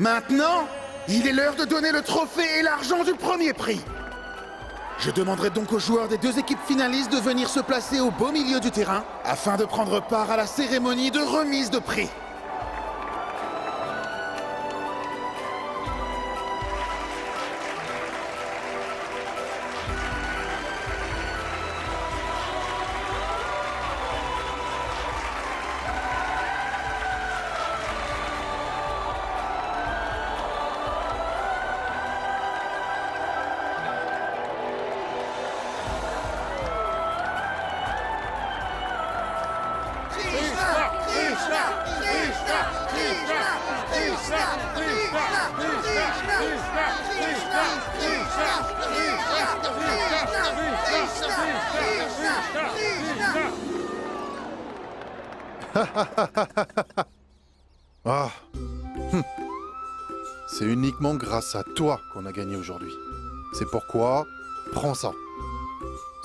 Maintenant, il est l'heure de donner le trophée et l'argent du premier prix. Je demanderai donc aux joueurs des deux équipes finalistes de venir se placer au beau milieu du terrain afin de prendre part à la cérémonie de remise de prix. Ah. C'est uniquement grâce à toi qu'on a gagné aujourd'hui. C'est pourquoi, prends ça.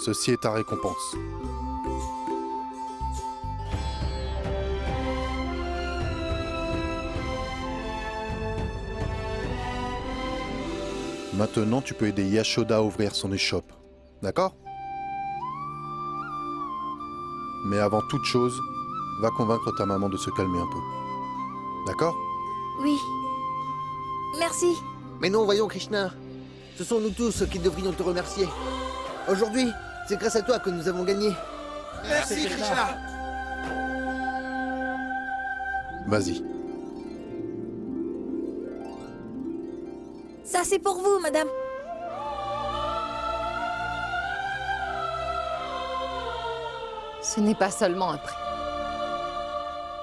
Ceci est ta récompense. Maintenant, tu peux aider Yashoda à ouvrir son échoppe. D'accord? Mais avant toute chose, va convaincre ta maman de se calmer un peu. D'accord? Oui. Merci. Mais non, voyons, Krishna. Ce sont nous tous qui devrions te remercier. Aujourd'hui, c'est grâce à toi que nous avons gagné. Merci, Krishna. Vas-y. Ça, c'est pour vous, madame. Ce n'est pas seulement un prix.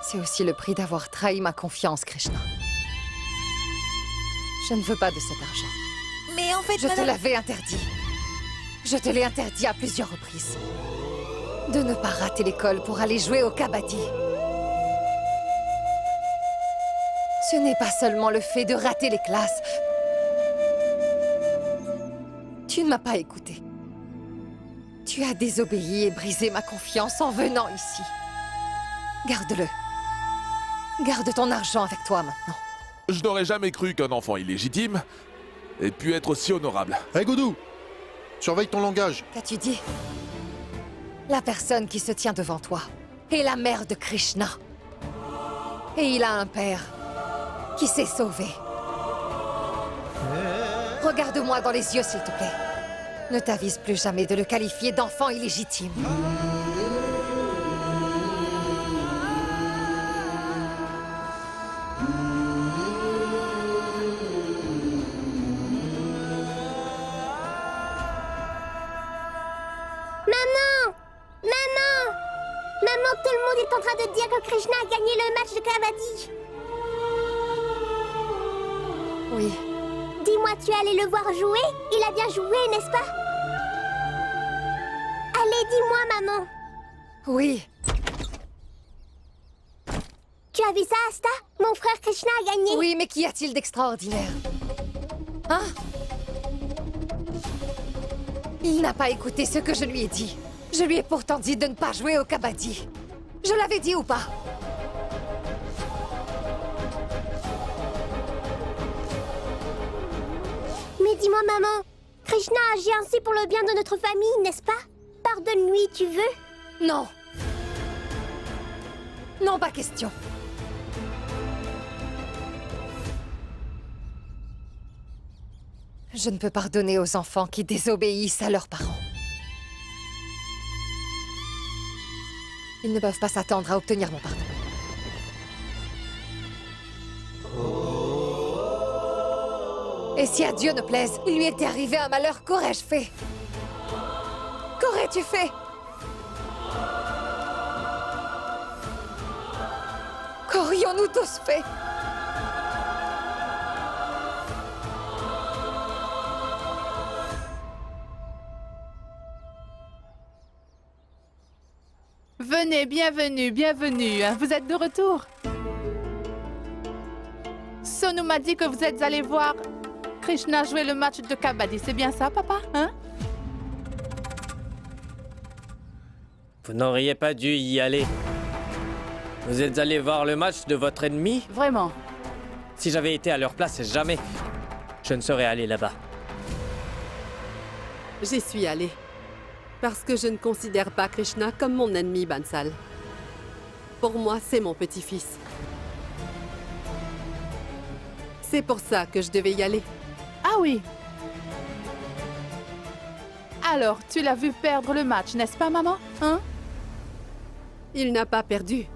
C'est aussi le prix d'avoir trahi ma confiance, Krishna. Je ne veux pas de cet argent. Mais en fait, Je te madame... l'avais interdit. Je te l'ai interdit à plusieurs reprises. De ne pas rater l'école pour aller jouer au kabaddi. Ce n'est pas seulement le fait de rater les classes. Tu ne m'as pas écouté. Tu as désobéi et brisé ma confiance en venant ici. Garde-le. Garde ton argent avec toi maintenant. Je n'aurais jamais cru qu'un enfant illégitime ait pu être aussi honorable. Hey Goudou! Surveille ton langage. Qu'as-tu dit? La personne qui se tient devant toi est la mère de Krishna. Et il a un père qui s'est sauvé. Regarde-moi dans les yeux, s'il te plaît. Ne t'avise plus jamais de le qualifier d'enfant illégitime. Maman, tout le monde est en train de dire que Krishna a gagné le match de kabaddi. Oui, Dis-moi, tu es allé le voir jouer? Il a bien joué, n'est-ce pas? Allez, dis-moi, maman. oui. Tu as vu ça, Asta? Mon frère Krishna a gagné. Oui, mais qu'y a-t-il d'extraordinaire? Hein? Il n'a pas écouté ce que je lui ai dit. Je lui ai pourtant dit de ne pas jouer au kabaddi. Je l'avais dit ou pas? Mais dis-moi, maman, Krishna agit ainsi pour le bien de notre famille, n'est-ce pas? Pardonne-lui, tu veux? Non. Non, pas question. Je ne peux pardonner aux enfants qui désobéissent à leurs parents. Ils ne peuvent pas s'attendre à obtenir mon pardon. Et si à Dieu ne plaise, il lui était arrivé un malheur, qu'aurais-je fait? Qu'aurais-tu fait? Qu'aurions-nous tous fait? Venez, bienvenue, bienvenue. Vous êtes de retour? Sonu m'a dit que vous êtes allé voir Krishna jouer le match de kabaddi. C'est bien ça, papa? Hein? Vous n'auriez pas dû y aller. Vous êtes allé voir le match de votre ennemi? Vraiment? Si j'avais été à leur place, jamais je ne serais allé là-bas. J'y suis allée. Parce que je ne considère pas Krishna comme mon ennemi, Bansal. Pour moi, c'est mon petit-fils. C'est pour ça que je devais y aller. Ah oui. Alors, tu l'as vu perdre le match, n'est-ce pas, maman? Hein? Il n'a pas perdu.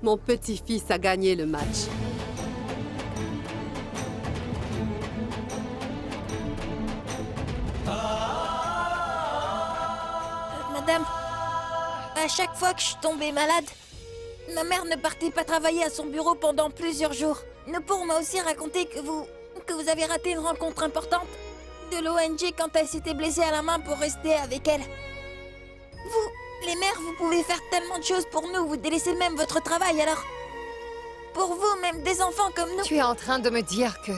Mon petit-fils a gagné le match. Madame, à chaque fois que je suis tombée malade, ma mère ne partait pas travailler à son bureau pendant plusieurs jours. Nopur m'a aussi raconté que vous avez raté une rencontre importante de l'ONG quand elle s'était blessée à la main pour rester avec elle. Vous, les mères, vous pouvez faire tellement de choses pour nous, vous délaissez même votre travail, alors... Pour vous, même des enfants comme nous... Tu es en train de me dire que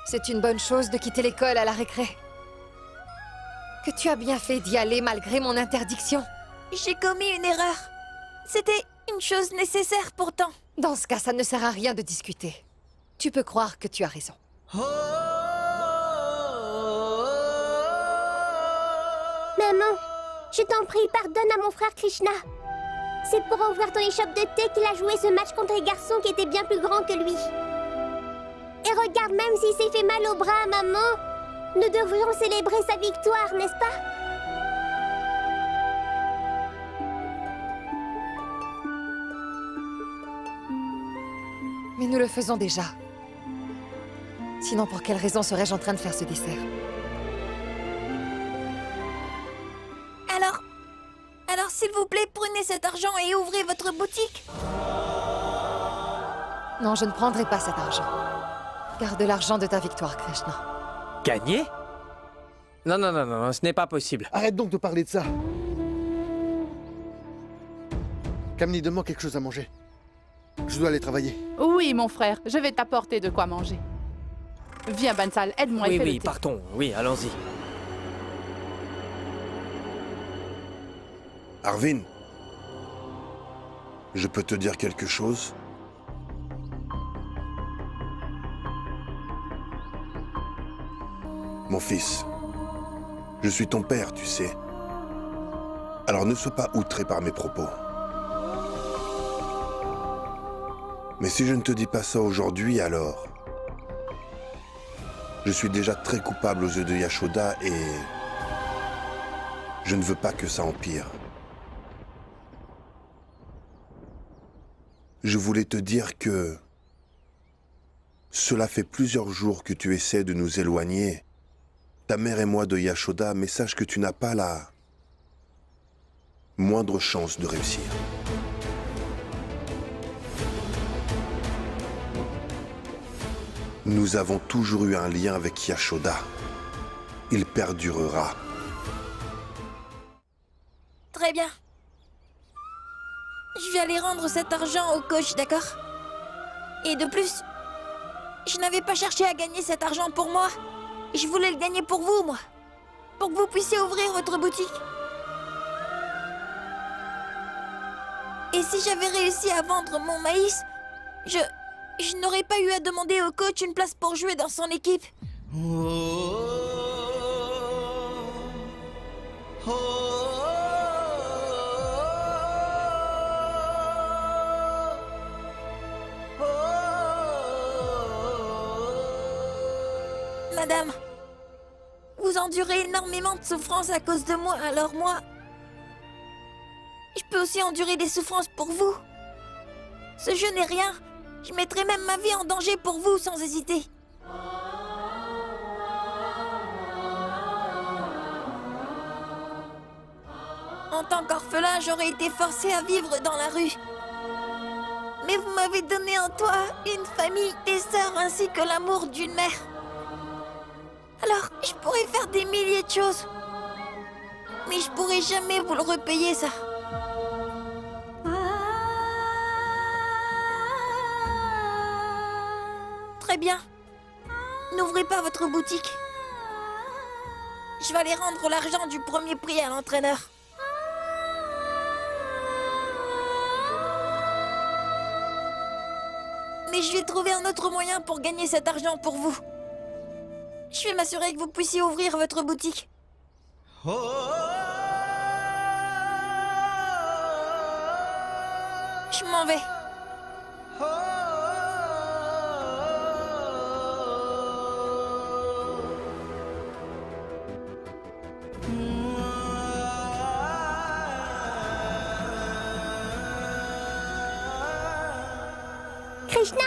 c'est une bonne chose de quitter l'école à la récré? Que tu as bien fait d'y aller malgré mon interdiction? J'ai commis une erreur. C'était une chose nécessaire pourtant. Dans ce cas, ça ne sert à rien de discuter. Tu peux croire que tu as raison. Maman, je t'en prie, pardonne à mon frère Krishna. C'est pour ouvrir ton échoppe de thé qu'il a joué ce match contre les garçons qui étaient bien plus grands que lui. Et regarde, même s'il s'est fait mal au bras, maman, nous devrions célébrer sa victoire, n'est-ce pas? Mais nous le faisons déjà. Sinon, pour quelle raison serais-je en train de faire ce dessert? Alors s'il vous plaît, prenez cet argent et ouvrez votre boutique. Non, je ne prendrai pas cet argent. Garde l'argent de ta victoire, Krishna. Gagner? Non, non, non, non, ce n'est pas possible. Arrête donc de parler de ça. Kamini, donne-moi quelque chose à manger. Je dois aller travailler. Oui, mon frère, je vais t'apporter de quoi manger. Viens, Bansal, aide-moi Oui, et fais oui, le thé. partons. Oui, allons-y. Arvin, je peux te dire quelque chose? Mon fils, je suis ton père, tu sais. Alors ne sois pas outré par mes propos. Mais si je ne te dis pas ça aujourd'hui, alors... Je suis déjà très coupable aux yeux de Yashoda et... Je ne veux pas que ça empire. Je voulais te dire que... Cela fait plusieurs jours que tu essaies de nous éloigner, ta mère et moi de Yashoda, mais sache que tu n'as pas la moindre chance de réussir. Nous avons toujours eu un lien avec Yashoda. Il perdurera. Très bien. Je vais aller rendre cet argent au coach, d'accord? Et de plus, je n'avais pas cherché à gagner cet argent pour moi. Je voulais le gagner pour vous, moi. Pour que vous puissiez ouvrir votre boutique. Et si j'avais réussi à vendre mon maïs, je n'aurais pas eu à demander au coach une place pour jouer dans son équipe. Madame, vous endurez énormément de souffrances à cause de moi, alors moi... Je peux aussi endurer des souffrances pour vous. Ce jeu n'est rien. Je mettrai même ma vie en danger pour vous sans hésiter. En tant qu'orphelin, j'aurais été forcée à vivre dans la rue. Mais vous m'avez donné en toi une famille, des sœurs ainsi que l'amour d'une mère. Alors, je pourrais faire des milliers de choses. Mais je pourrais jamais vous le repayer, ça. Très bien. N'ouvrez pas votre boutique. Je vais aller rendre l'argent du premier prix à l'entraîneur. Mais je vais trouver un autre moyen pour gagner cet argent pour vous. Je vais m'assurer que vous puissiez ouvrir votre boutique. Je m'en vais. Krishna!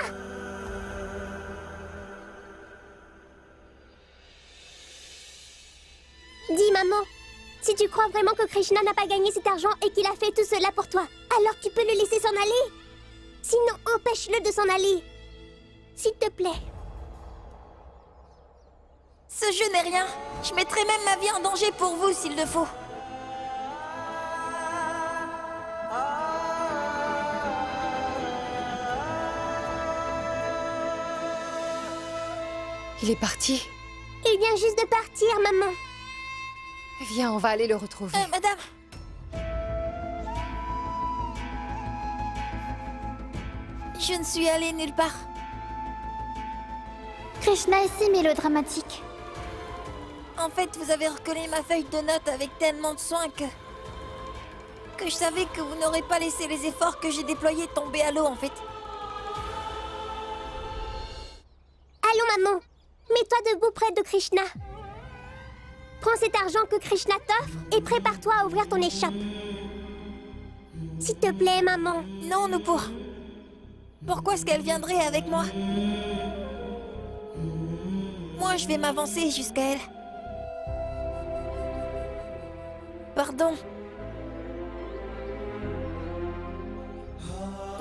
Dis, maman, si tu crois vraiment que Krishna n'a pas gagné cet argent et qu'il a fait tout cela pour toi, alors tu peux le laisser s'en aller. Sinon, empêche-le de s'en aller. S'il te plaît. Ce jeu n'est rien. Je mettrai même ma vie en danger pour vous s'il le faut. Il est parti. Il vient juste de partir, maman. Viens, on va aller le retrouver. Madame. Je ne suis allée nulle part. Krishna est si mélodramatique. En fait, vous avez recollé ma feuille de notes avec tellement de soin que je savais que vous n'aurez pas laissé les efforts que j'ai déployés tomber à l'eau, en fait. Allons, maman. Mets-toi debout près de Krishna. Prends cet argent que Krishna t'offre et prépare-toi à ouvrir ton échoppe. S'il te plaît, maman. Non, Nupur. Pourquoi est-ce qu'elle viendrait avec moi? Moi, je vais m'avancer jusqu'à elle. Pardon.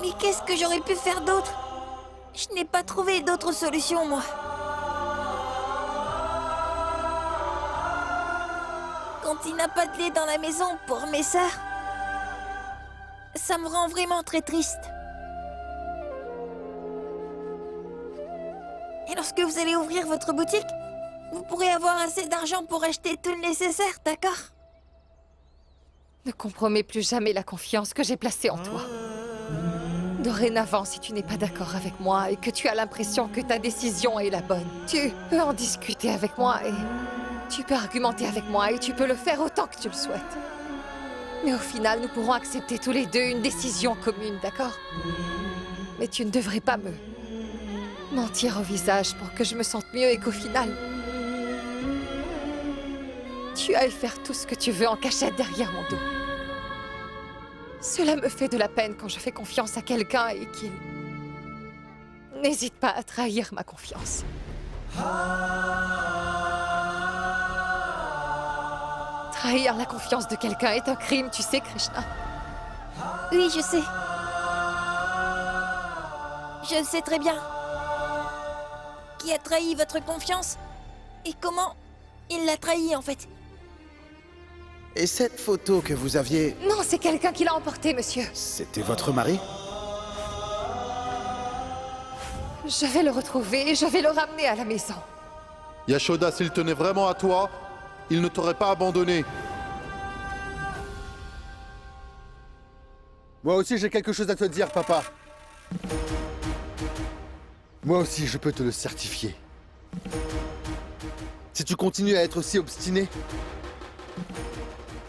Mais qu'est-ce que j'aurais pu faire d'autre? Je n'ai pas trouvé d'autre solution, moi. Quand il n'a pas de lait dans la maison pour mes sœurs, ça me rend vraiment très triste. Et lorsque vous allez ouvrir votre boutique, vous pourrez avoir assez d'argent pour acheter tout le nécessaire, d'accord? Ne compromets plus jamais la confiance que j'ai placée en toi. Dorénavant, si tu n'es pas d'accord avec moi et que tu as l'impression que ta décision est la bonne, tu peux en discuter avec moi et tu peux argumenter avec moi et tu peux le faire autant que tu le souhaites. Mais au final, nous pourrons accepter tous les deux une décision commune, d'accord? Mais tu ne devrais pas me mentir au visage pour que je me sente mieux et qu'au final, tu ailles faire tout ce que tu veux en cachette derrière mon dos. Cela me fait de la peine quand je fais confiance à quelqu'un et qu'il n'hésite pas à trahir ma confiance. Trahir la confiance de quelqu'un est un crime, tu sais, Krishna. Oui, je sais. Je le sais très bien. Qui a trahi votre confiance et comment il l'a trahi, en fait. Et cette photo que vous aviez... Non, c'est quelqu'un qui l'a emportée, monsieur. C'était votre mari? Je vais le retrouver et je vais le ramener à la maison. Yashoda, s'il tenait vraiment à toi, il ne t'aurait pas abandonné. Moi aussi j'ai quelque chose à te dire, papa. Moi aussi je peux te le certifier. Si tu continues à être aussi obstiné,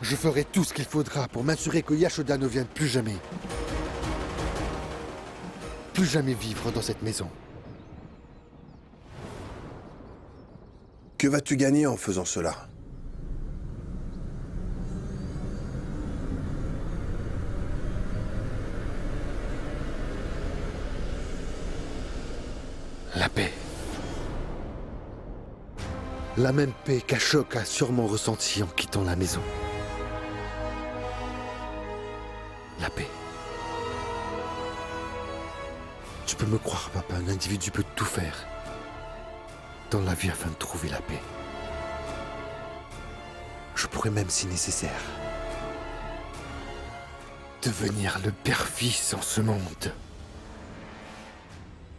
je ferai tout ce qu'il faudra pour m'assurer que Yashoda ne vienne plus jamais. Plus jamais vivre dans cette maison. Que vas-tu gagner en faisant cela? La paix. La même paix qu'Ashok a sûrement ressentie en quittant la maison. La paix. Tu peux me croire, papa, un individu peut tout faire dans la vie afin de trouver la paix. Je pourrais même, si nécessaire, devenir le père-fils en ce monde.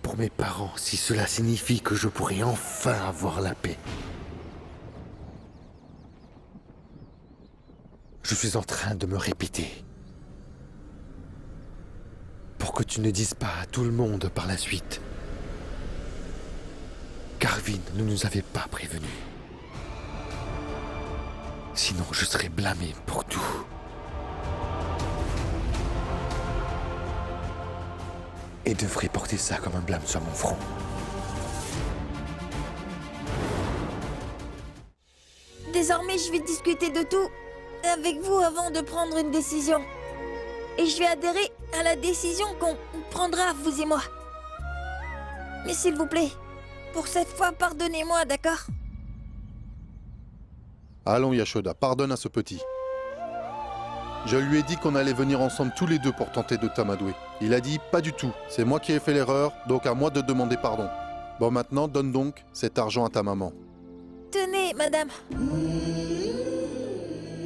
Pour mes parents, si cela signifie que je pourrai enfin avoir la paix. Je suis en train de me répéter. Pour que tu ne dises pas à tout le monde par la suite. Carvin ne nous avait pas prévenus. Sinon, je serais blâmé pour tout. Et devrais porter ça comme un blâme sur mon front. Désormais, je vais discuter de tout avec vous avant de prendre une décision. Et je vais adhérer à la décision qu'on prendra, vous et moi. Mais s'il vous plaît, pour cette fois, pardonnez-moi, d'accord? Allons Yashoda, pardonne à ce petit. Je lui ai dit qu'on allait venir ensemble tous les deux pour tenter de t'amadouer. Il a dit pas du tout, c'est moi qui ai fait l'erreur, donc à moi de demander pardon. Bon maintenant, donne donc cet argent à ta maman. Tenez, madame.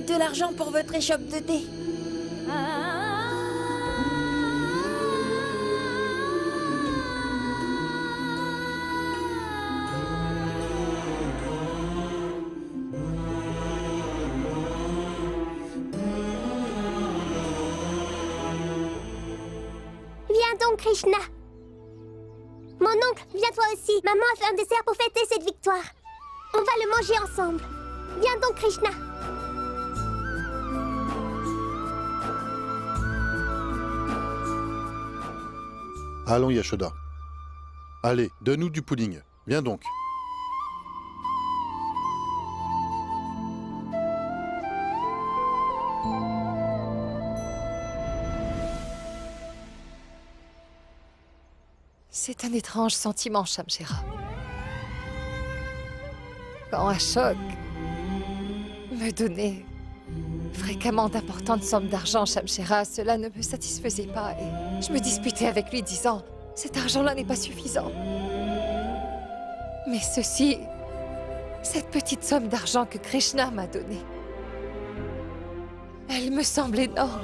De l'argent pour votre échoppe de thé. Viens donc, Krishna. Mon oncle, viens toi aussi. Maman a fait un dessert pour fêter cette victoire. On va le manger ensemble. Viens donc, Krishna. Allons Yashoda. Allez, donne-nous du pudding. Viens donc. C'est un étrange sentiment, Shamshera. Quand Ashok me donnait fréquemment d'importantes sommes d'argent, Shamshera, cela ne me satisfaisait pas et je me disputais avec lui disant « Cet argent-là n'est pas suffisant. » Mais ceci, cette petite somme d'argent que Krishna m'a donnée, elle me semble énorme.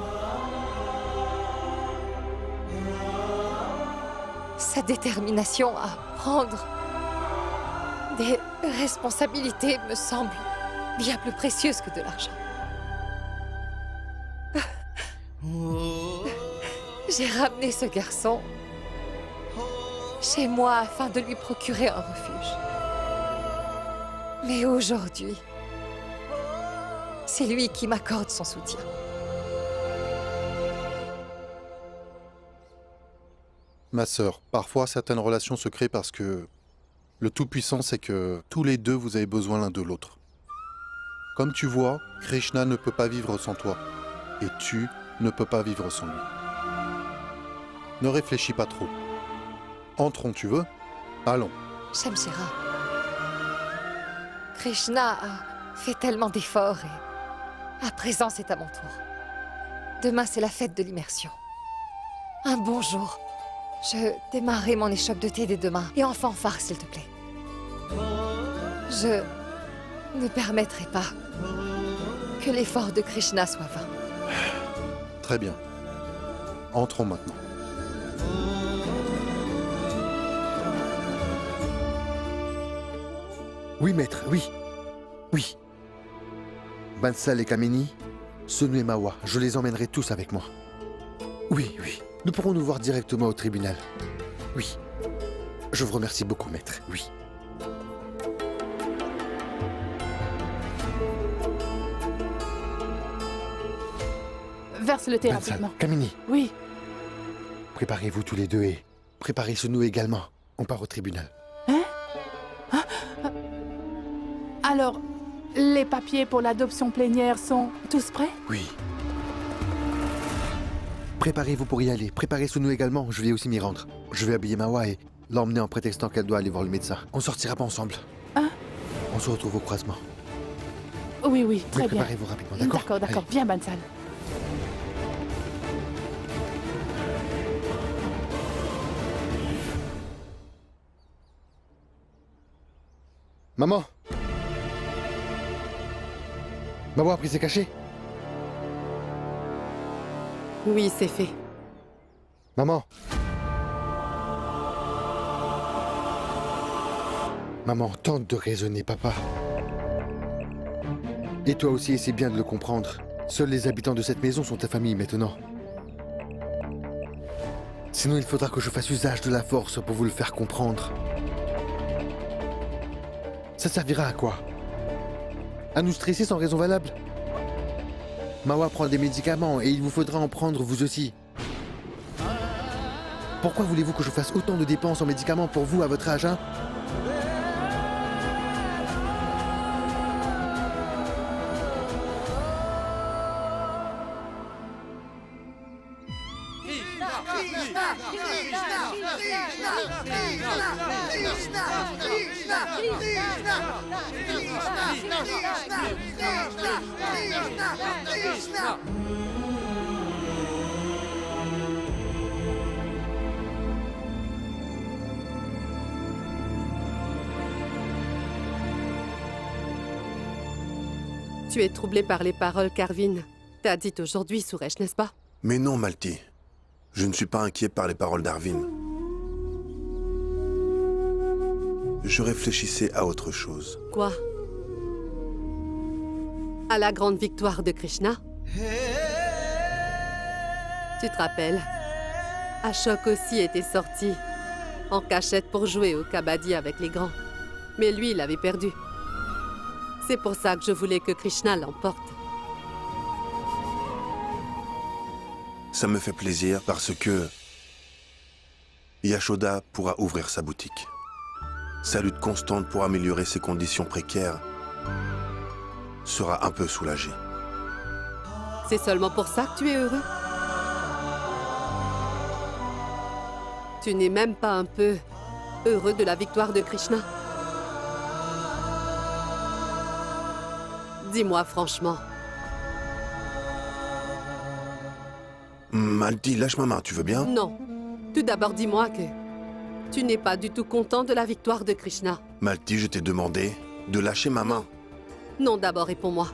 Sa détermination à prendre des responsabilités me semble bien plus précieuse que de l'argent. J'ai ramené ce garçon chez moi afin de lui procurer un refuge. Mais aujourd'hui, c'est lui qui m'accorde son soutien. Ma sœur, parfois certaines relations se créent parce que le Tout-Puissant sait que tous les deux vous avez besoin l'un de l'autre. Comme tu vois, Krishna ne peut pas vivre sans toi, et tu ne peux pas vivre sans lui. Ne réfléchis pas trop. Entrons, tu veux? Allons. Shamshera, Krishna a fait tellement d'efforts et à présent c'est à mon tour. Demain c'est la fête de l'immersion. Un bon jour. Je démarrerai mon échoppe de thé dès demain. Et en fanfare, s'il te plaît. Je ne permettrai pas que l'effort de Krishna soit vain. Très bien. Entrons maintenant. Oui, maître, oui. Oui. Bansal et Kamini, Sonu et Mawa, je les emmènerai tous avec moi. Oui, oui. Nous pourrons nous voir directement au tribunal. Oui. Je vous remercie beaucoup, maître. Oui. Verse le thé Bansal, rapidement. Kamini, Oui. préparez-vous tous les deux et préparez Sonu également. On part au tribunal. Alors, les papiers pour l'adoption plénière sont tous prêts? Oui. Préparez-vous pour y aller. Préparez Sonu également, je vais aussi m'y rendre. Je vais habiller Mawa et l'emmener en prétextant qu'elle doit aller voir le médecin. On sortira pas ensemble. Hein? On se retrouve au croisement. Oui, oui, très bien. Préparez-vous rapidement, d'accord? D'accord, d'accord. Allez. Viens, Bansal. Maman! Mawa a pris ses cachets? Oui, c'est fait. Maman! Maman, tente de raisonner, papa. Et toi aussi, essaie bien de le comprendre. Seuls les habitants de cette maison sont ta famille maintenant. Sinon, il faudra que je fasse usage de la force pour vous le faire comprendre. Ça servira à quoi? À nous stresser sans raison valable? Mawa prend des médicaments et il vous faudra en prendre vous aussi. Pourquoi voulez-vous que je fasse autant de dépenses en médicaments pour vous à votre âge, hein? Tu es troublé par les paroles qu'Arvin t'a dites aujourd'hui, Suresh, n'est-ce pas? Mais non, Malti. Je ne suis pas inquiet par les paroles d'Arvin. Je réfléchissais à autre chose. Quoi? À la grande victoire de Krishna? Tu te rappelles? Ashok aussi était sorti en cachette pour jouer au kabaddi avec les grands. Mais lui, il avait perdu. C'est pour ça que je voulais que Krishna l'emporte. Ça me fait plaisir parce que Yashoda pourra ouvrir sa boutique. Sa lutte constante pour améliorer ses conditions précaires sera un peu soulagée. C'est seulement pour ça que tu es heureux? Tu n'es même pas un peu heureux de la victoire de Krishna? Dis-moi franchement. Malti, lâche ma main, tu veux bien? Non. Tout d'abord, dis-moi que tu n'es pas du tout content de la victoire de Krishna. Malti, je t'ai demandé de lâcher ma main. Non, d'abord, réponds-moi.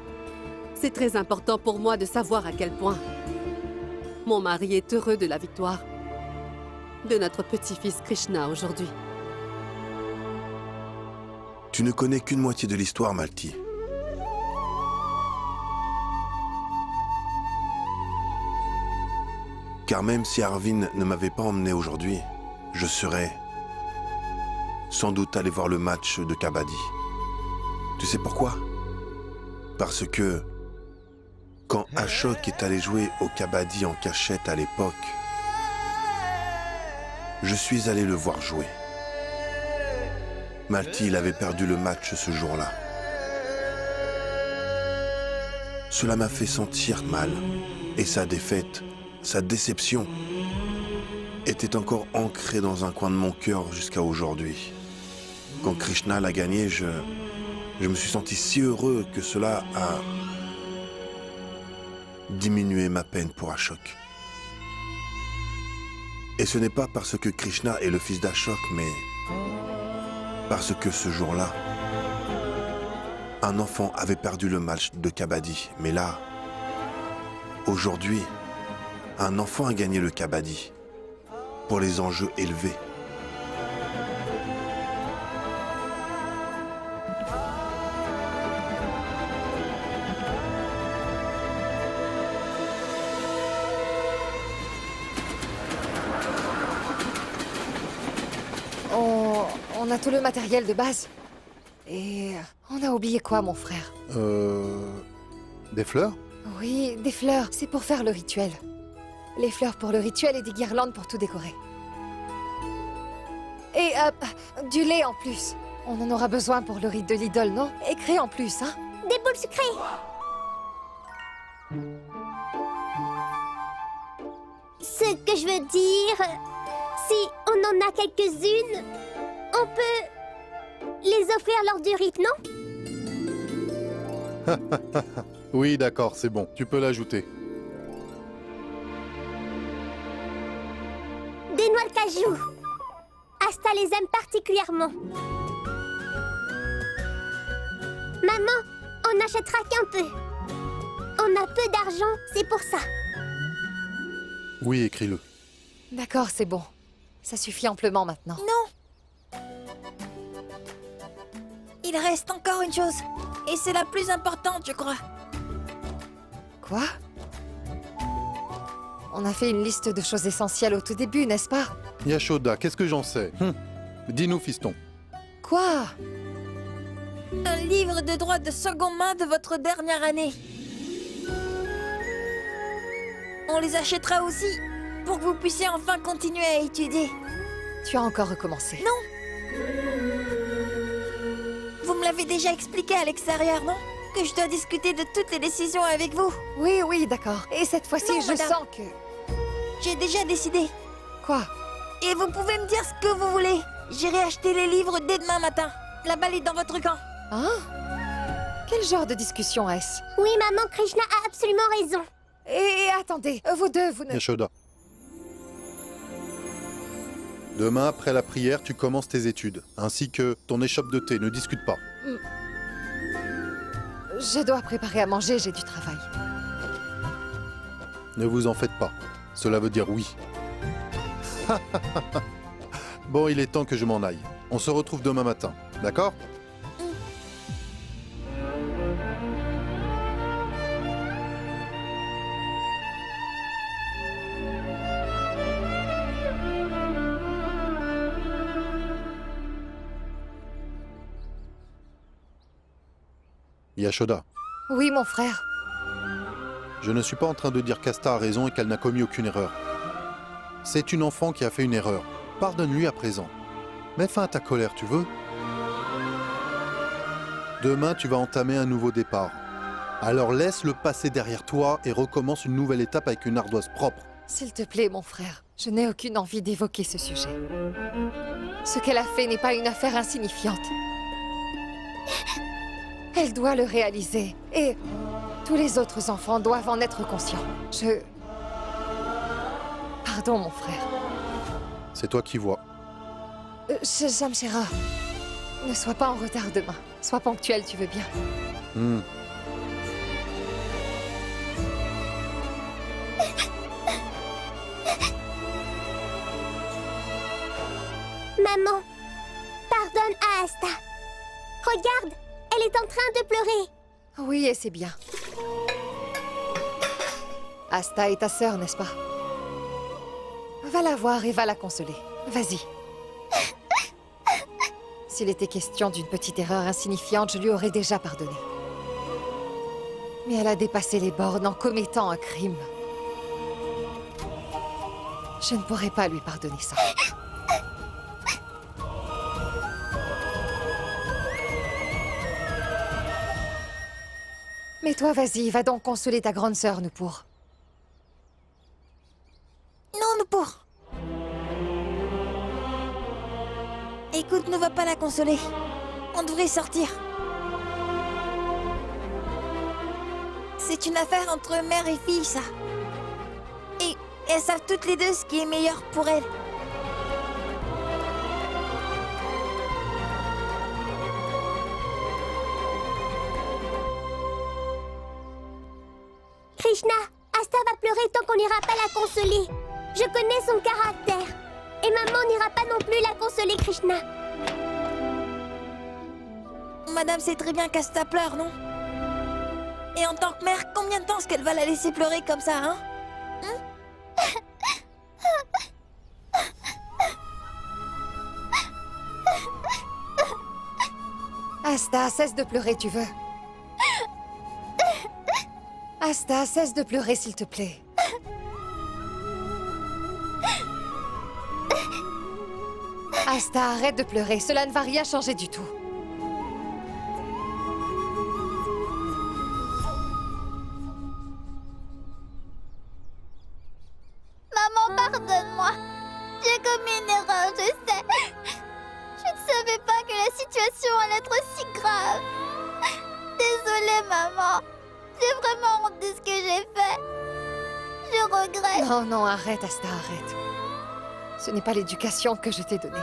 C'est très important pour moi de savoir à quel point mon mari est heureux de la victoire de notre petit-fils Krishna aujourd'hui. Tu ne connais qu'une moitié de l'histoire, Malti. Car même si Arvin ne m'avait pas emmené aujourd'hui, je serais sans doute allé voir le match de kabaddi. Tu sais pourquoi? Parce que quand Ashok est allé jouer au kabaddi en cachette à l'époque, je suis allé le voir jouer. Malti, il avait perdu le match ce jour-là. Cela m'a fait sentir mal, et sa défaite, sa déception, était encore ancrée dans un coin de mon cœur jusqu'à aujourd'hui. Quand Krishna l'a gagné, je me suis senti si heureux que cela a diminué ma peine pour Ashok. Et ce n'est pas parce que Krishna est le fils d'Ashok, mais parce que ce jour-là, un enfant avait perdu le match de kabaddi. Mais là, aujourd'hui, un enfant a gagné le kabaddi pour les enjeux élevés. On a tout le matériel de base. Et on a oublié quoi, mon frère? Des fleurs? Oui, des fleurs. C'est pour faire le rituel. Les fleurs pour le rituel et des guirlandes pour tout décorer. Et du lait en plus. On en aura besoin pour le rite de l'idole, non? Et crée en plus, hein? Des boules sucrées. Ce que je veux dire, si on en a quelques-unes, on peut les offrir lors du rite, non? Oui, d'accord, c'est bon. Tu peux l'ajouter. Des noix de cajou. Asta les aime particulièrement. Maman, on n'achètera qu'un peu. On a peu d'argent, c'est pour ça. Oui, écris-le. D'accord, c'est bon. Ça suffit amplement maintenant. Non. Il reste encore une chose. Et c'est la plus importante, je crois. Quoi? On a fait une liste de choses essentielles au tout début, n'est-ce pas? Yashoda, qu'est-ce que j'en sais? Dis-nous, fiston. Quoi? Un livre de droit de seconde main de votre dernière année. On les achètera aussi, pour que vous puissiez enfin continuer à étudier. Tu as encore recommencé. Non. Vous me l'avez déjà expliqué à l'extérieur, non? Que je dois discuter de toutes les décisions avec vous. Oui, oui, d'accord. Et cette fois-ci, Non, je madame. sens que... J'ai déjà décidé. Quoi? Et vous pouvez me dire ce que vous voulez. J'irai acheter les livres dès demain matin. La balle est dans votre camp. Hein? Quel genre de discussion est-ce? Oui, maman, Krishna a absolument raison. Et attendez, vous deux, vous ne... Yashoda. Demain, après la prière, tu commences tes études, ainsi que ton échoppe de thé. Ne discute pas. Je dois préparer à manger, j'ai du travail. Ne vous en faites pas. Cela veut dire oui. Bon, il est temps que je m'en aille. On se retrouve demain matin, d'accord? Yashoda, Oui, mon frère. je ne suis pas en train de dire qu'Asta a raison et qu'elle n'a commis aucune erreur. C'est une enfant qui a fait une erreur. Pardonne-lui à présent. Mets fin à ta colère, tu veux? Demain, tu vas entamer un nouveau départ. Alors laisse le passé derrière toi et recommence une nouvelle étape avec une ardoise propre. S'il te plaît, mon frère, je n'ai aucune envie d'évoquer ce sujet. Ce qu'elle a fait n'est pas une affaire insignifiante. Elle doit le réaliser, et tous les autres enfants doivent en être conscients. Pardon, mon frère. C'est toi qui vois. Jamshera, ne sois pas en retard demain. Sois ponctuel, tu veux bien. Maman, pardonne à Asta. Regarde, elle est en train de pleurer. Oui, et c'est bien. Asta est ta sœur, n'est-ce pas? Va la voir et va la consoler. Vas-y. S'il était question d'une petite erreur insignifiante, je lui aurais déjà pardonné. Mais elle a dépassé les bornes en commettant un crime. Je ne pourrais pas lui pardonner ça. Mais toi, vas-y, va donc consoler ta grande sœur, Nupur. Non, Nupur. Écoute, ne va pas la consoler. On devrait sortir. C'est une affaire entre mère et fille, ça. Et elles savent toutes les deux ce qui est meilleur pour elles. Krishna, Asta va pleurer tant qu'on n'ira pas la consoler. Je connais son caractère. Et maman n'ira pas non plus la consoler, Krishna. Madame sait très bien qu'Asta pleure, non? Et en tant que mère, combien de temps est-ce qu'elle va la laisser pleurer comme ça, hein? Asta, cesse de pleurer, tu veux? Asta, cesse de pleurer, s'il te plaît. Asta, arrête de pleurer, cela ne va rien changer du tout. Maman, pardonne-moi. J'ai commis une erreur, je sais. Je ne savais pas que la situation allait être aussi grave. Désolée, maman. J'ai vraiment honte de ce que j'ai fait. Je regrette. Non, non, arrête, Asta, arrête. Ce n'est pas l'éducation que je t'ai donnée.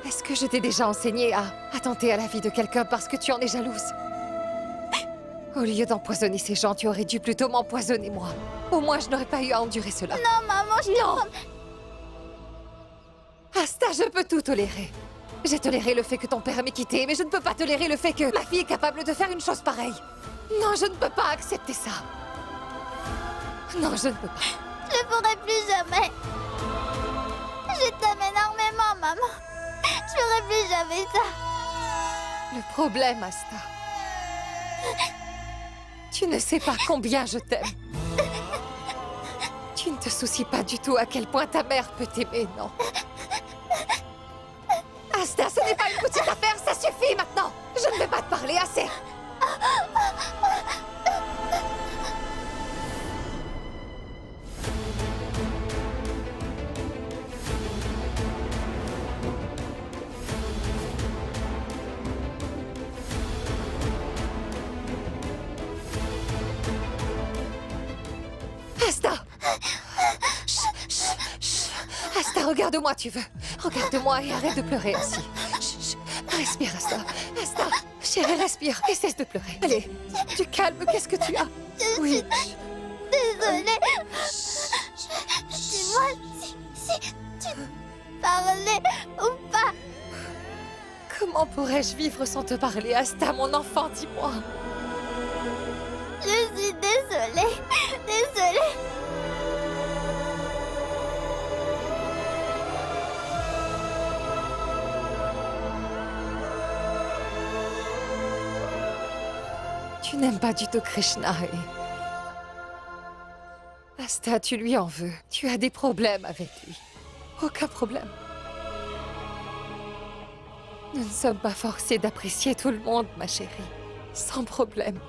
Est-ce que je t'ai déjà enseigné à attenter à la vie de quelqu'un parce que tu en es jalouse? Au lieu d'empoisonner ces gens, tu aurais dû plutôt m'empoisonner, moi. Au moins, je n'aurais pas eu à endurer cela. Non, maman, je Non! Asta, je peux tout tolérer. J'ai toléré le fait que ton père m'ait quitté, mais je ne peux pas tolérer le fait que ma fille est capable de faire une chose pareille. Non, je ne peux pas accepter ça. Non, je ne peux pas. Je le ferai plus jamais. Je t'aime énormément, maman. Je ferai plus jamais ça. Le problème, Asta. Tu ne sais pas combien je t'aime. Tu ne te soucies pas du tout à quel point ta mère peut t'aimer, non? Asta, ce n'est pas une petite affaire, ça suffit maintenant! Je ne vais pas te parler assez! Asta! Chut, chut, chut. Asta, regarde-moi, tu veux. Regarde-moi et arrête de pleurer ainsi. Chut, chut. Respire, Asta. Asta, chérie, respire et cesse de pleurer. Allez, du calme, qu'est-ce que tu as? Oui. Désolée. Dis-moi si tu parlais ou pas. Comment pourrais-je vivre sans te parler, Asta, mon enfant, dis-moi? Je suis désolée. Désolée. Tu n'aimes pas du tout Krishna et... Asta, tu lui en veux. Tu as des problèmes avec lui. Aucun problème. Nous ne sommes pas forcés d'apprécier tout le monde, ma chérie. Sans problème.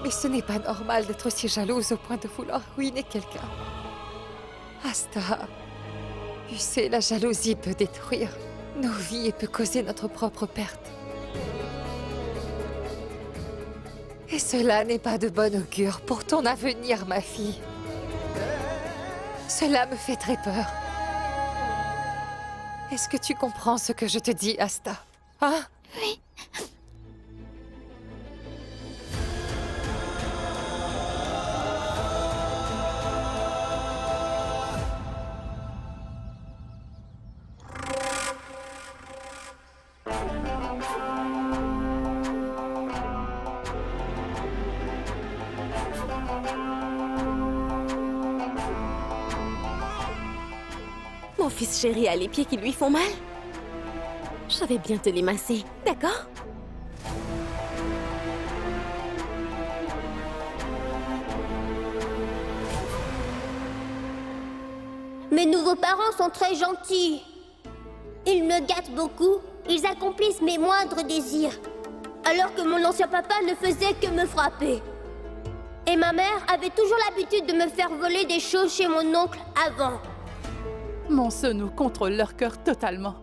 Mais ce n'est pas normal d'être si jalouse au point de vouloir ruiner quelqu'un. Asta, tu sais, la jalousie peut détruire nos vies et peut causer notre propre perte. Et cela n'est pas de bon augure pour ton avenir, ma fille. Cela me fait très peur. Est-ce que tu comprends ce que je te dis, Asta? Hein? Oui. Mon fils chéri a les pieds qui lui font mal. Je vais bien te les masser, d'accord? Mes nouveaux parents sont très gentils. Ils me gâtent beaucoup. Ils accomplissent mes moindres désirs. Alors que mon ancien papa ne faisait que me frapper. Et ma mère avait toujours l'habitude de me faire voler des choses chez mon oncle avant. Mon Sonou contrôle leur cœur totalement.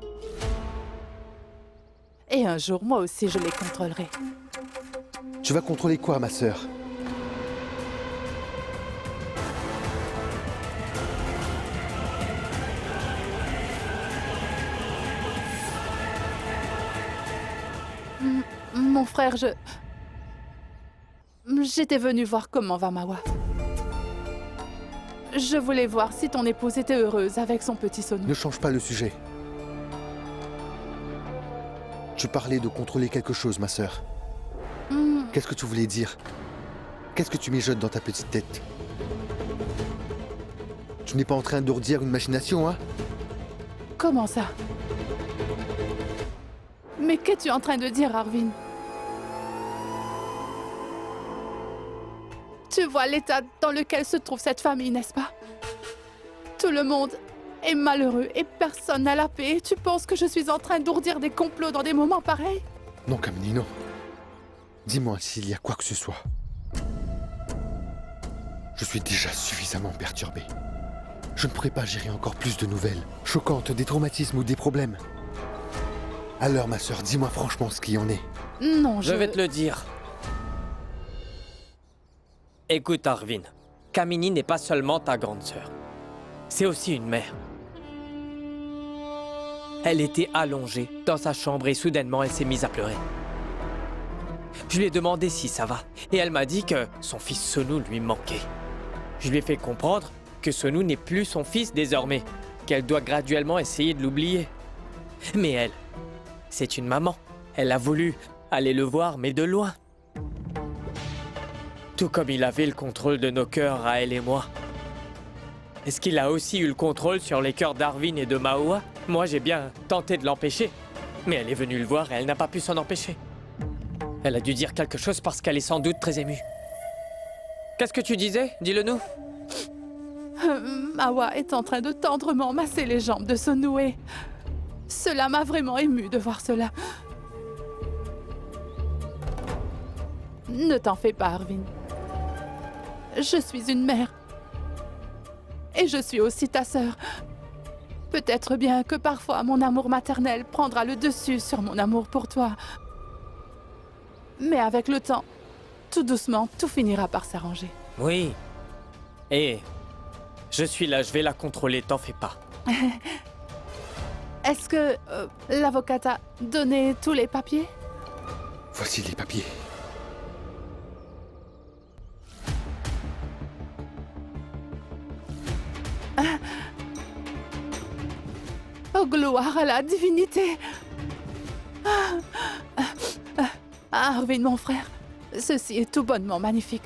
Et un jour, moi aussi, je les contrôlerai. Tu vas contrôler quoi, ma sœur? Mon frère, j'étais venue voir comment va Mawa. Je voulais voir si ton épouse était heureuse avec son petit Sonou. Ne change pas le sujet. Tu parlais de contrôler quelque chose, ma sœur. Qu'est-ce que tu voulais dire? Qu'est-ce que tu mijotes dans ta petite tête? Tu n'es pas en train d'ourdir une machination, hein? Comment ça? Mais qu'es-tu en train de dire, Arvin? Tu vois l'état dans lequel se trouve cette famille, n'est-ce pas? Tout le monde est malheureux et personne n'a la paix. Tu penses que je suis en train d'ourdir des complots dans des moments pareils? Non, Kamini, non. Dis-moi s'il y a quoi que ce soit. Je suis déjà suffisamment perturbé. Je ne pourrais pas gérer encore plus de nouvelles choquantes, des traumatismes ou des problèmes. Alors, ma sœur, dis-moi franchement ce qu'il en est. Non, Je vais te le dire. Écoute, Arvin, Kamini n'est pas seulement ta grande sœur. C'est aussi une mère. Elle était allongée dans sa chambre et soudainement elle s'est mise à pleurer. Je lui ai demandé si ça va et elle m'a dit que son fils Sonou lui manquait. Je lui ai fait comprendre que Sonou n'est plus son fils désormais, qu'elle doit graduellement essayer de l'oublier. Mais elle, c'est une maman. Elle a voulu aller le voir, mais de loin. Tout comme il avait le contrôle de nos cœurs à elle et moi. Est-ce qu'il a aussi eu le contrôle sur les cœurs d'Arvin et de Maoa? Moi, j'ai bien tenté de l'empêcher. Mais elle est venue le voir et elle n'a pas pu s'en empêcher. Elle a dû dire quelque chose parce qu'elle est sans doute très émue. Qu'est-ce que tu disais? Dis-le-nous. Mawa est en train de tendrement masser les jambes de Sonoué. Cela m'a vraiment ému de voir cela. Ne t'en fais pas, Arvin. Je suis une mère. Et je suis aussi ta sœur. Peut-être bien que parfois mon amour maternel prendra le dessus sur mon amour pour toi. Mais avec le temps, tout doucement, tout finira par s'arranger. Oui. Et je suis là, je vais la contrôler, t'en fais pas. Est-ce que l'avocat t'a donné tous les papiers? Voici les papiers. Oh, gloire à la divinité! Arvin, mon frère, ceci est tout bonnement magnifique.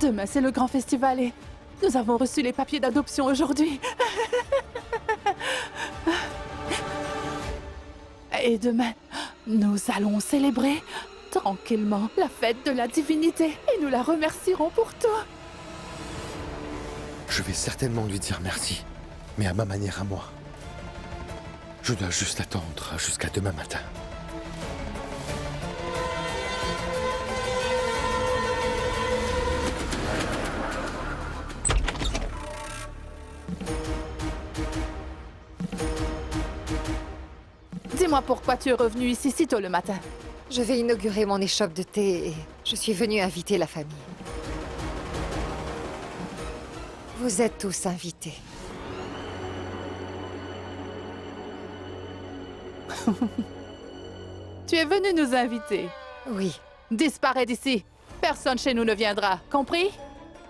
Demain, c'est le grand festival et nous avons reçu les papiers d'adoption aujourd'hui. Et demain, nous allons célébrer tranquillement la fête de la divinité et nous la remercierons pour tout. Je vais certainement lui dire merci, mais à ma manière à moi. Je dois juste attendre jusqu'à demain matin. Dis-moi pourquoi tu es revenu ici si tôt le matin. Je vais inaugurer mon échoppe de thé et je suis venue inviter la famille. Vous êtes tous invités. Tu es venu nous inviter. Oui. Disparais d'ici. Personne chez nous ne viendra. Compris?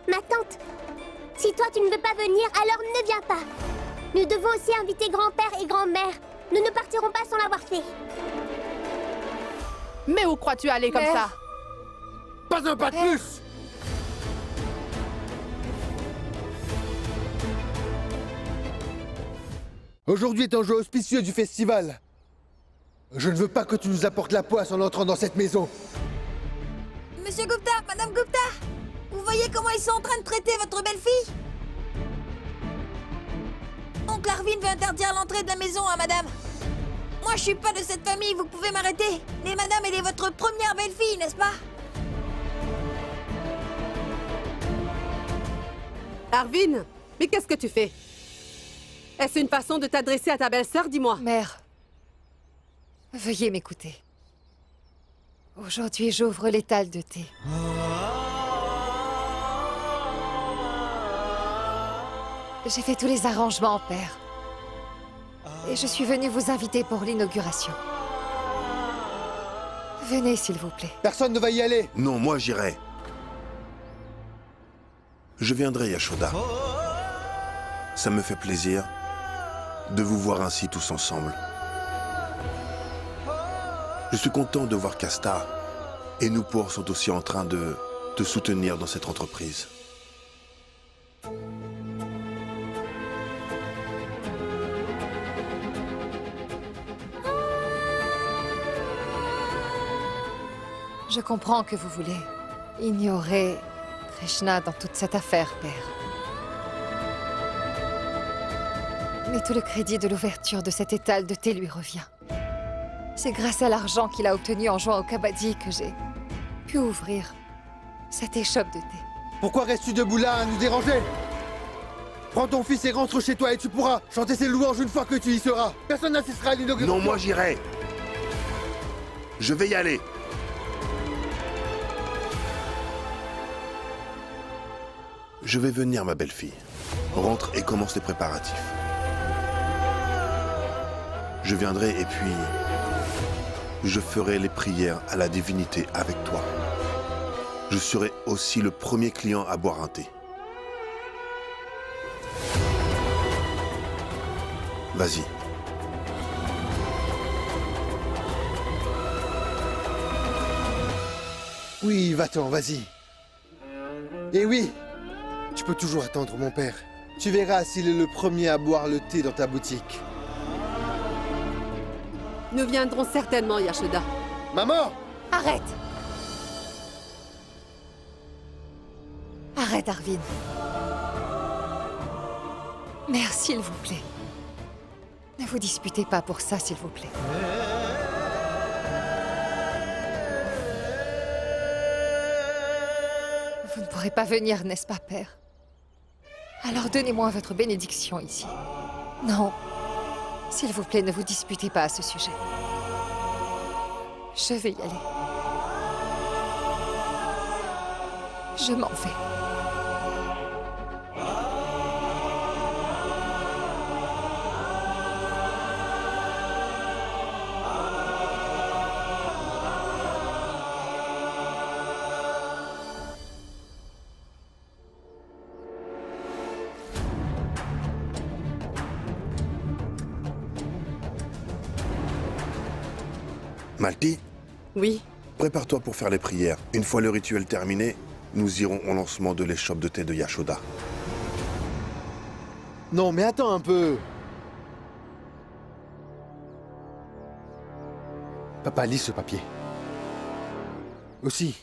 Ma tante, si toi tu ne veux pas venir, alors ne viens pas. Nous devons aussi inviter grand-père et grand-mère. Nous ne partirons pas sans l'avoir fait. Mais où crois-tu aller comme ça? Pas un pas de plus! Aujourd'hui est un jour auspicieux du festival. Je ne veux pas que tu nous apportes la poisse en entrant dans cette maison. Monsieur Gupta, Madame Gupta, vous voyez comment ils sont en train de traiter votre belle-fille? Oncle Arvin veut interdire l'entrée de la maison à Madame. Moi, je suis pas de cette famille, vous pouvez m'arrêter. Mais Madame, elle est votre première belle-fille, n'est-ce pas? Arvin, mais qu'est-ce que tu fais? Est-ce une façon de t'adresser à ta belle-sœur, dis-moi? Mère, veuillez m'écouter. Aujourd'hui, j'ouvre l'étal de thé. J'ai fait tous les arrangements, père. Et je suis venue vous inviter pour l'inauguration. Venez, s'il vous plaît. Personne ne va y aller. Non, moi j'irai. Je viendrai, Yashoda. Ça me fait plaisir de vous voir ainsi tous ensemble. Je suis content de voir qu'Asta et Nupur sont aussi en train de te soutenir dans cette entreprise. Je comprends que vous voulez ignorer Krishna dans toute cette affaire, père. Mais tout le crédit de l'ouverture de cet étal de thé lui revient. C'est grâce à l'argent qu'il a obtenu en jouant au kabaddi que j'ai pu ouvrir cette échoppe de thé. Pourquoi restes-tu debout là à nous déranger? Prends ton fils et rentre chez toi et tu pourras chanter ses louanges une fois que tu y seras. Personne n'assistera à l'inauguration. Non, moi j'irai. Je vais y aller. Je vais venir, ma belle-fille. Rentre et commence les préparatifs. Je viendrai et puis je ferai les prières à la divinité avec toi. Je serai aussi le premier client à boire un thé. Vas-y. Oui, va-t'en, vas-y. Et oui, tu peux toujours attendre mon père. Tu verras s'il est le premier à boire le thé dans ta boutique. Nous viendrons certainement, Yashoda. Maman! Arrête! Arrête, Arvin. Mère, s'il vous plaît. Ne vous disputez pas pour ça, s'il vous plaît. Vous ne pourrez pas venir, n'est-ce pas, père? Alors donnez-moi votre bénédiction ici. Non. S'il vous plaît, ne vous disputez pas à ce sujet. Je vais y aller. Je m'en vais. Malti, Oui, prépare-toi pour faire les prières. Une fois le rituel terminé, nous irons au lancement de l'échoppe de thé de Yashoda. Non, mais attends un peu. Papa, lis ce papier. Aussi,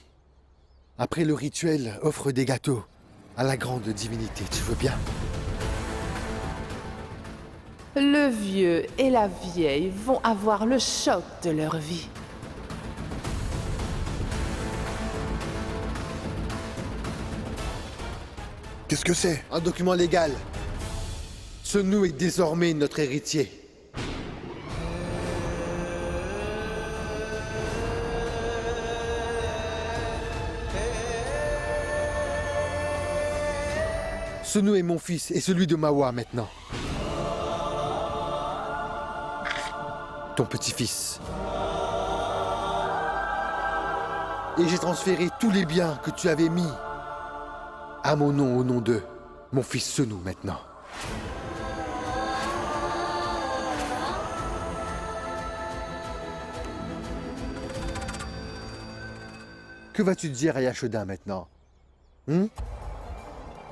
après le rituel, offre des gâteaux à la grande divinité. Tu veux bien? Le vieux et la vieille vont avoir le choc de leur vie. Qu'est-ce que c'est? Un document légal. Sonu est désormais notre héritier. Sonu est mon fils et celui de Mawa maintenant. Ton petit-fils. Et j'ai transféré tous les biens que tu avais mis à mon nom au nom de mon fils Sonu maintenant. Que vas-tu dire à Yashoda maintenant?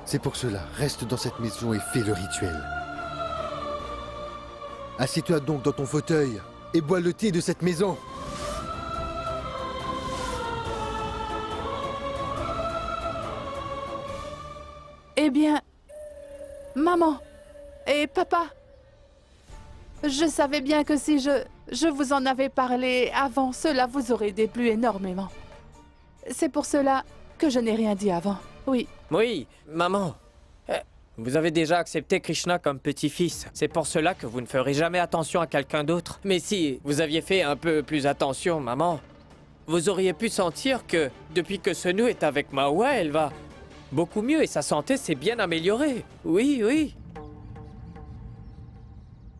C'est pour cela, reste dans cette maison et fais le rituel. Assieds-toi donc dans ton fauteuil et bois le thé de cette maison. Eh bien, maman et papa, je savais bien que si je vous en avais parlé avant, cela vous aurait déplu énormément. C'est pour cela que je n'ai rien dit avant, oui. Oui, maman. Vous avez déjà accepté Krishna comme petit-fils. C'est pour cela que vous ne ferez jamais attention à quelqu'un d'autre. Mais si vous aviez fait un peu plus attention, maman, vous auriez pu sentir que depuis que Sonu est avec Mawa, elle va beaucoup mieux et sa santé s'est bien améliorée. Oui, oui.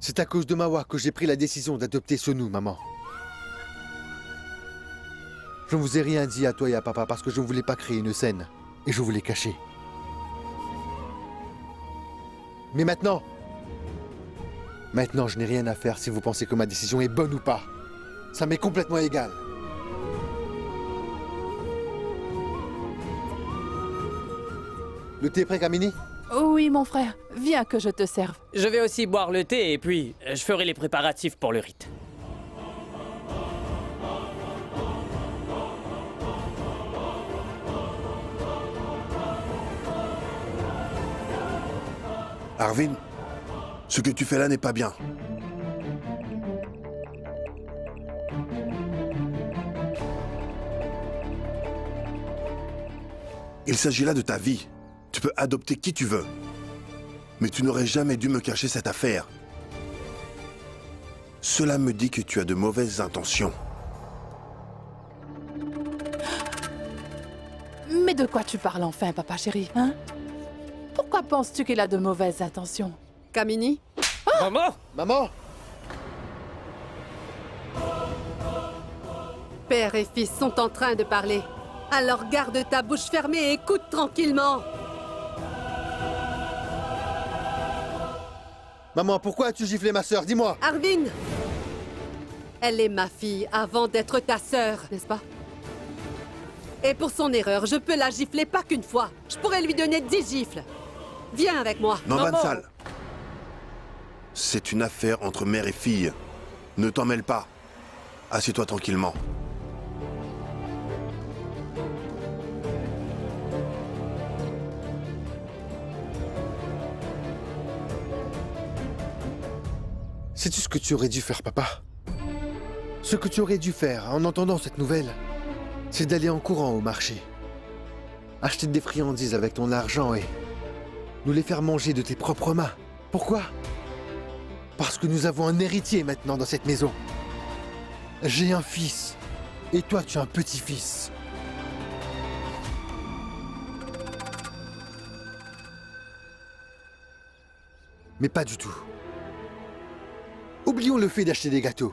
C'est à cause de Mawa que j'ai pris la décision d'adopter Sonu, maman. Je ne vous ai rien dit à toi et à papa parce que je ne voulais pas créer une scène. Et je voulais cacher. Mais maintenant, je n'ai rien à faire si vous pensez que ma décision est bonne ou pas. Ça m'est complètement égal. Le thé est prêt, Kamini? Oui, mon frère, viens que je te serve. Je vais aussi boire le thé et puis je ferai les préparatifs pour le rite. Arvin, ce que tu fais là n'est pas bien. Il s'agit là de ta vie. Tu peux adopter qui tu veux. Mais tu n'aurais jamais dû me cacher cette affaire. Cela me dit que tu as de mauvaises intentions. Mais de quoi tu parles enfin, papa chéri, hein? Pourquoi penses-tu qu'il a de mauvaises intentions? Kamini? Maman! Maman! Père et fils sont en train de parler. Alors garde ta bouche fermée et écoute tranquillement. Maman, pourquoi as-tu giflé ma sœur? Dis-moi! Arvin! Elle est ma fille avant d'être ta sœur, n'est-ce pas? Et pour son erreur, je peux la gifler pas qu'une fois. Je pourrais lui donner 10 gifles. Viens avec moi. Non, Maman. Bansal. C'est une affaire entre mère et fille. Ne t'en mêle pas. Assieds-toi tranquillement. Sais-tu ce que tu aurais dû faire, papa? Ce que tu aurais dû faire en entendant cette nouvelle, c'est d'aller en courant au marché. Acheter des friandises avec ton argent et nous les faire manger de tes propres mains. Pourquoi? Parce que nous avons un héritier maintenant dans cette maison. J'ai un fils. Et toi, tu as un petit-fils. Mais pas du tout. Oublions le fait d'acheter des gâteaux.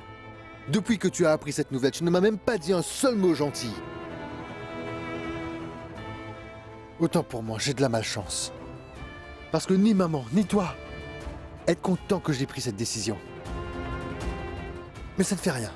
Depuis que tu as appris cette nouvelle, tu ne m'as même pas dit un seul mot gentil. Autant pour moi, j'ai de la malchance. Parce que ni maman, ni toi, êtes contents que j'ai pris cette décision. Mais ça ne fait rien.